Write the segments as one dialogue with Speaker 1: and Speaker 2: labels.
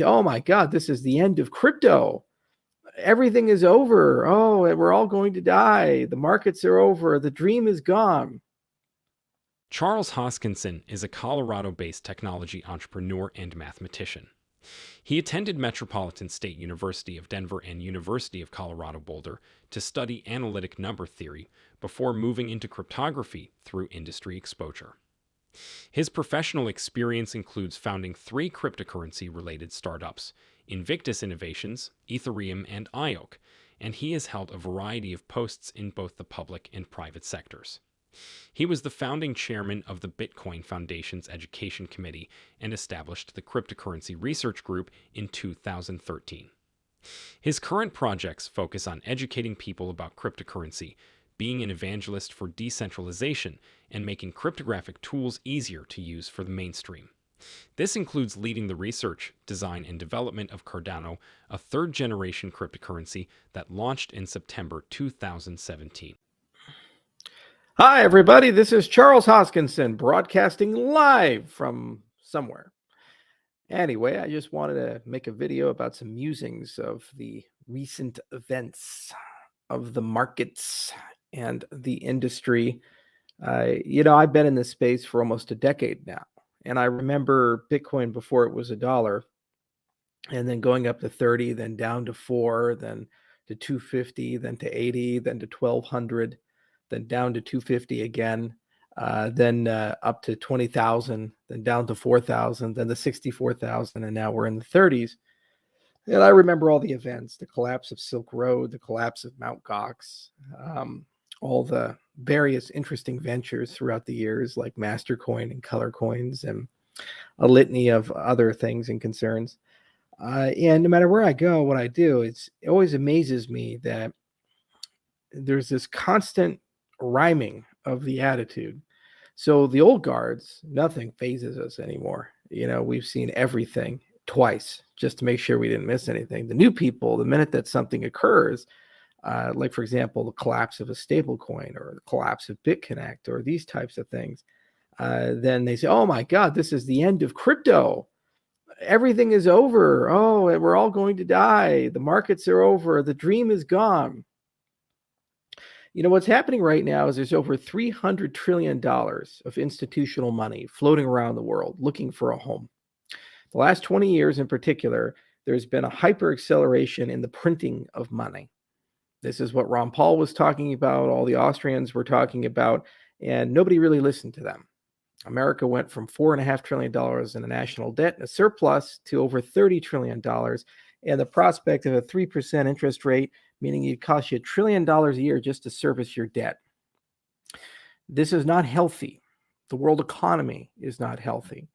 Speaker 1: Oh my God, this is the end of crypto. Everything is over. Oh, we're all going to die. The markets are over. The dream is gone.
Speaker 2: Charles Hoskinson is a Colorado based technology entrepreneur and mathematician. He attended Metropolitan State University of Denver and University of Colorado Boulder to study analytic number theory before moving into cryptography through industry exposure. His professional experience includes founding 3 cryptocurrency related startups, Invictus Innovations, Ethereum, and IOC, and he has held a variety of posts in both the public and private sectors. He was the founding chairman of the Bitcoin Foundation's Education Committee and established the Cryptocurrency Research Group in 2013. His current projects focus on educating people about cryptocurrency, being an evangelist for decentralization, and making cryptographic tools easier to use for the mainstream. This includes leading the research, design, and development of Cardano, a third-generation cryptocurrency that launched in September 2017.
Speaker 1: Hi, everybody. This is Charles Hoskinson broadcasting live from somewhere. Anyway, I just wanted to make a video about some musings of the recent events of the markets and the industry. I've been in this space for almost a decade now, and I remember Bitcoin before it was $1, and then going up to 30, then down to 4, then to 250, then to 80, then to 1200, then down to 250 again, then up to 20,000, then down to 4,000, then to 64,000, and now we're in the 30s. And I remember all the events, the collapse of Silk Road, the collapse of Mt. Gox, all the various interesting ventures throughout the years like Mastercoin and Color Coins and a litany of other things and concerns. And no matter where I go, what I do, it always amazes me that there's this constant rhyming of the attitude. So the old guards, nothing phases us anymore. We've seen everything twice just to make sure we didn't miss anything. The new people, the minute that something occurs, like for example, the collapse of a stable coin or the collapse of BitConnect or these types of things, then they say, oh my God, this is the end of crypto. Everything is over. Oh, we're all going to die. The markets are over. The dream is gone. What's happening right now is there's over $300 trillion of institutional money floating around the world looking for a home. The last 20 years in particular, there's been a hyper acceleration in the printing of money. This is what Ron Paul was talking about, all the Austrians were talking about, and nobody really listened to them. America went from $4.5 trillion in a national debt and a surplus to over $30 trillion, and the prospect of a 3% interest rate, meaning it costs you $1 trillion a year just to service your debt. This is not healthy. The world economy is not healthy.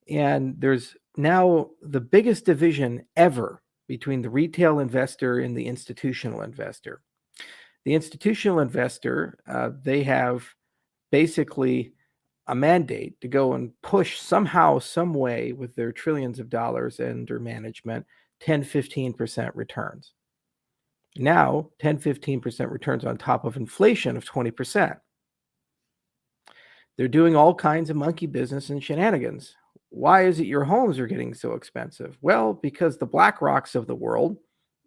Speaker 1: And there's now the biggest division ever between the retail investor and the institutional investor. The institutional investor, they have basically a mandate to go and push somehow, some way with their trillions of dollars under management, 10, 15% returns. Now, 10, 15% returns on top of inflation of 20%. They're doing all kinds of monkey business and shenanigans. Why is it your homes are getting so expensive? Well, because the BlackRocks of the world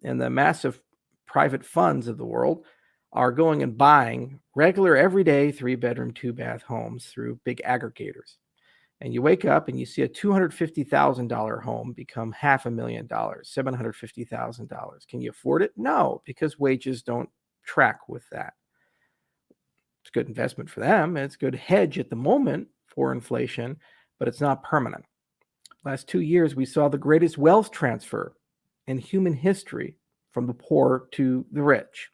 Speaker 1: and the massive private funds of the world are going and buying regular, everyday 3-bedroom, 2-bath homes through big aggregators. And you wake up and you see a $250,000 home become $500,000, $750,000. Can you afford it? No, because wages don't track with that. It's a good investment for them. It's a good hedge at the moment for inflation, but it's not permanent. Last 2 years, we saw the greatest wealth transfer in human history from the poor to the rich.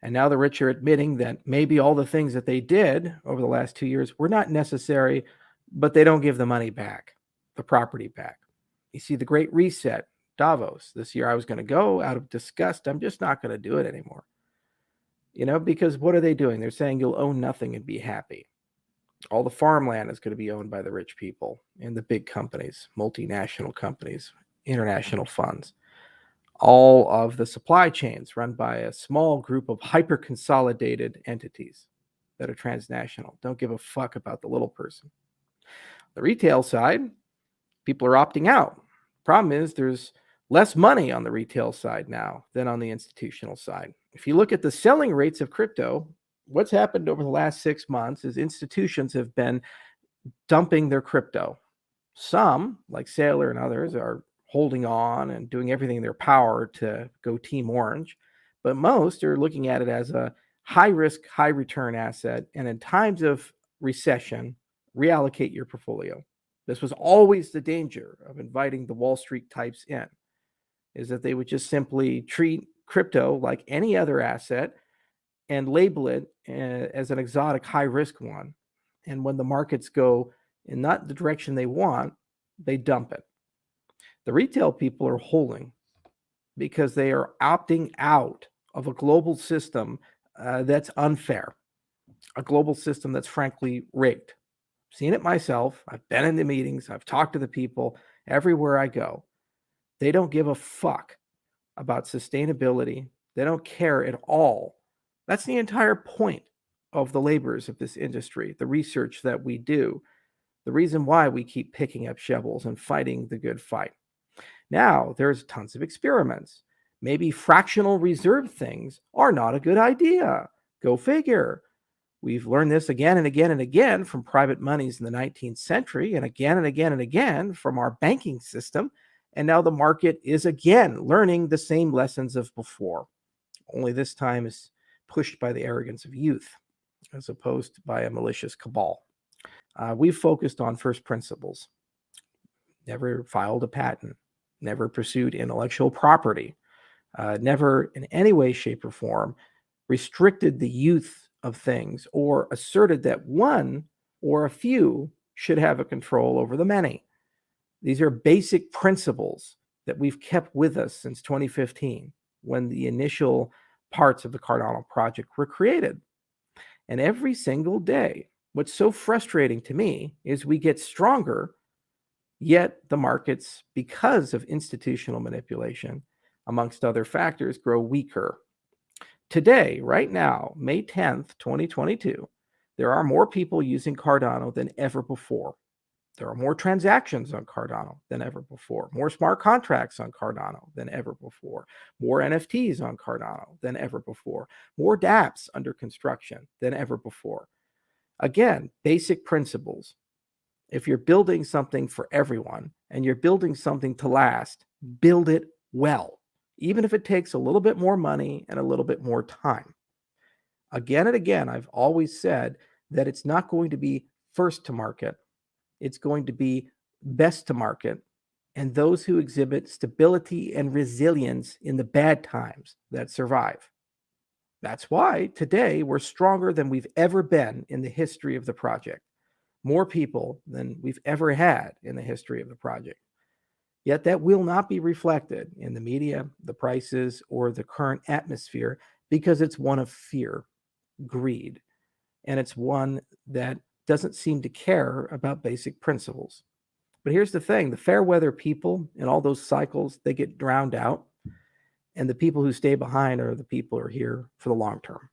Speaker 1: And now the rich are admitting that maybe all the things that they did over the last 2 years were not necessary, but they don't give the money back, the property back. You see the Great Reset, Davos. This year I was going to go out of disgust. I'm just not going to do it anymore. Because what are they doing? They're saying you'll own nothing and be happy. All the farmland is going to be owned by the rich people and the big companies, multinational companies, international funds. All of the supply chains run by a small group of hyper-consolidated entities that are transnational. Don't give a fuck about the little person. The retail side, people are opting out. Problem is, there's less money on the retail side now than on the institutional side. If you look at the selling rates of crypto, what's happened over the last 6 months is institutions have been dumping their crypto. Some, like Saylor and others, are holding on and doing everything in their power to go Team Orange, but most are looking at it as a high risk, high return asset, and in times of recession, reallocate your portfolio. This was always the danger of inviting the Wall Street types in, is that they would just simply treat crypto like any other asset and label it as an exotic high risk one. And when the markets go in not the direction they want, they dump it. The retail people are holding because they are opting out of a global system that's unfair, a global system that's frankly rigged. I've seen it myself. I've been in the meetings. I've talked to the people everywhere I go. They don't give a fuck about sustainability. They don't care at all. That's the entire point of the labors of this industry, the research that we do, the reason why we keep picking up shovels and fighting the good fight. Now, there's tons of experiments. Maybe fractional reserve things are not a good idea. Go figure. We've learned this again and again and again from private monies in the 19th century, and again and again and again from our banking system. And now the market is again learning the same lessons of before, only this time is pushed by the arrogance of youth as opposed to by a malicious cabal. We've focused on first principles, never filed a patent, never pursued intellectual property, never in any way, shape, or form restricted the youth of things or asserted that one or a few should have a control over the many. These are basic principles that we've kept with us since 2015 when the initial parts of the Cardano project were created. And every single day, what's so frustrating to me is we get stronger, yet the markets, because of institutional manipulation, amongst other factors, grow weaker. Today, right now, May 10th, 2022, there are more people using Cardano than ever before. There are more transactions on Cardano than ever before, more smart contracts on Cardano than ever before, more NFTs on Cardano than ever before, more dApps under construction than ever before. Again, basic principles. If you're building something for everyone and you're building something to last, build it well, even if it takes a little bit more money and a little bit more time. Again and again, I've always said that it's not going to be first to market. It's going to be best to market, and those who exhibit stability and resilience in the bad times that survive. That's why today we're stronger than we've ever been in the history of the project. More people than we've ever had in the history of the project. Yet that will not be reflected in the media, the prices, or the current atmosphere because it's one of fear, greed, and it's one that doesn't seem to care about basic principles. But here's the thing, the fair weather people in all those cycles, they get drowned out, and the people who stay behind are the people who are here for the long term.